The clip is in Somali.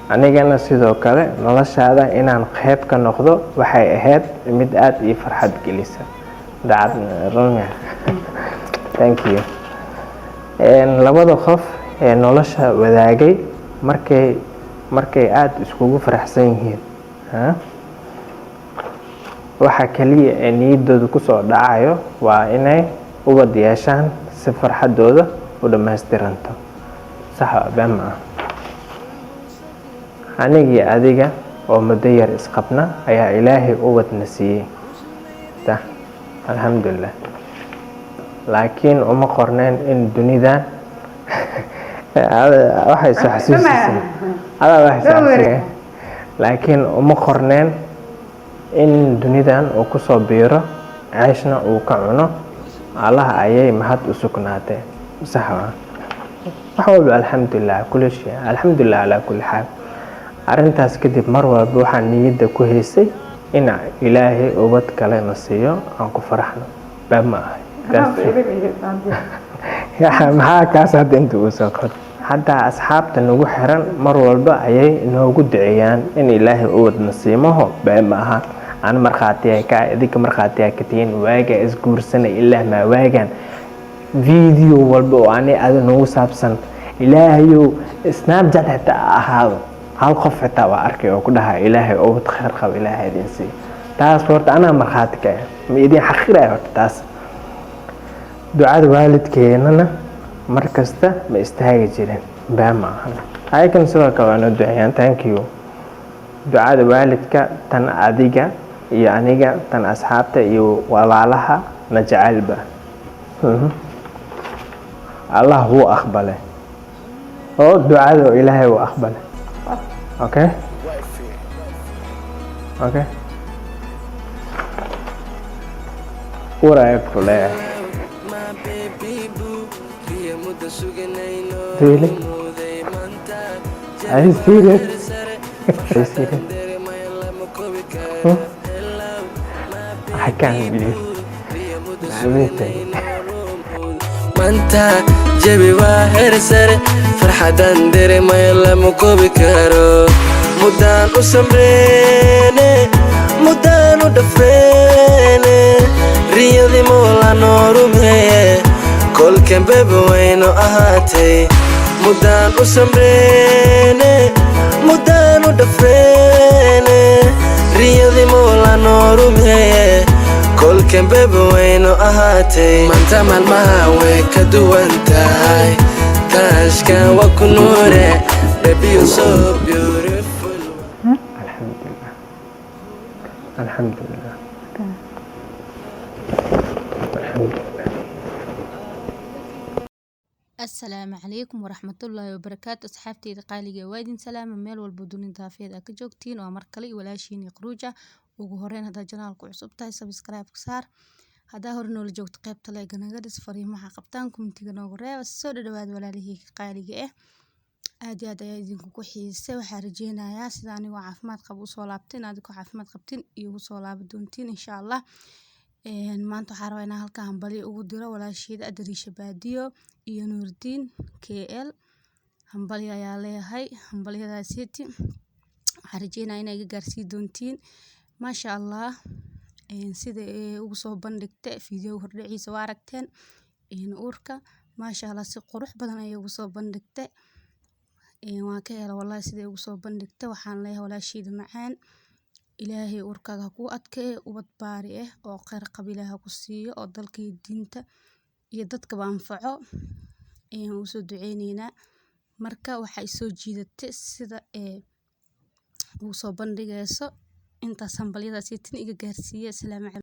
anigana sidoo kale noloshaada inaan qayb ka noqdo waxay ahayd mid aad ii farxad gelisa thank you labada qof ee nolosha wadaagay markay aad iskugu faraxsan yihiin waxa kaliya ee niyadooda ku soo dhacayo waa inay ubad yeeshaan si farxadooda u dhammaystiranto sax bama anigii adiga oo muddo yar isqabna ayaa ilaahay ubadna siiyey alxamdulillah laakiin uma qorneen in dunidan waxay soo xasuusisay laakiin uma qorneen in dunidan uu ku soo biiro ceeshna uu ka cuno allah ayay mahad u sugnaatay sax wax walba alxamdulillah kulli shay alxamdulillah ala kulli xaal arintaas kadib mar walba waxaan niyada ku heysay in ilaahay ubad kale na siiyo aan ku faraxno bama maxaa kaas hadda inta uu soo qod hataa asxaabta nagu xiran mar walba ayay noogu duceeyaan in ilaahay ubad na siimaho bama aha aan markhaatiya ka idinka markhaatiya ka tiin waaga isguursanay ilaa ma waagan video walba oo aan nagu saabsan ilaahayow snapchat xitaa ahaado hal qof xitaa waa arkay oo ku dhahay ilaahay ubad khayr qab ilaahay idin siiyo taas horta anaa markhaati ka ma idin xaqiray horta taas ducada waalidkeenana markasta ma istaagi jirin bama aha aykan sidoo kale waan u duceeyaan thank you ducada waalidka tan adiga iyo aniga tan asxaabta iyo walaalaha na jecelba Allah wuu aqbalay oo ducada ilaahay wuu aqbalay okay waraay kule really are you serious I can't believe manta jabi waa heer sare farxadan dareemay lama koobi karo mudaan u samreene mudaan u dhafreene riyadii moola noorumeeye kolkan bebe wayno ahaatay mudaan u samreene mudaan u dhafreene riyadii moola noorumeeye kolkan bebe wayno ahaatay maanta maalmaha way ka duwan tahay taashkan waa ku nuure baby you're so beautiful alxamdulillah السلام عليكم ورحمة الله وبركاته أصحابتي قالي وادين سلام ميل والبدون دافيد أكجوكتين ومركلي ولا شيء قروجة وجهرين هذا جنال كعصب تاي سبسكرايب كسار هذا هرنو لجوت قيب تلاقي نقدس فريم حقبتانكم تيجنا قرية والسود دواد ولا ليه قالي aadi aad ayaa idinku ku xiisay waxaa rajeynayaa sida anigu caafimaad qabo u soo laabteen aadku caafimaad qabtiin iyo u soo laabi doontiin insha Allah maanta waxaan rabaa inaan halka hambali ugu diro walaasheed Adriisha Baadiyo iyo Nuurdiin KL hambali ayaa leeyahay hambaliyadaasiti waxaan rajeynayaa inay iga gaarsiin doontiin maasha Allah sida ugu soo bandhigtay video hordhiciisa waa aragteen uurka maasha Allah si qurux badan ayay ugu soo bandhigtay waan ka helay wallahi sida ugu soo bandhigtay waxaan leeyahay walaasheed macaan ilaahay urkaaga ku adkeeyo ubad baari ah oo khayr qabilaha ku siiyo oo dalka iyo diinta iyo dadka anfaco u soo duceynayna marka waxa ay soo jiidatay sida ugu soo bandhigayso inta sambaliyada si tin iga gaarsiiyay salaam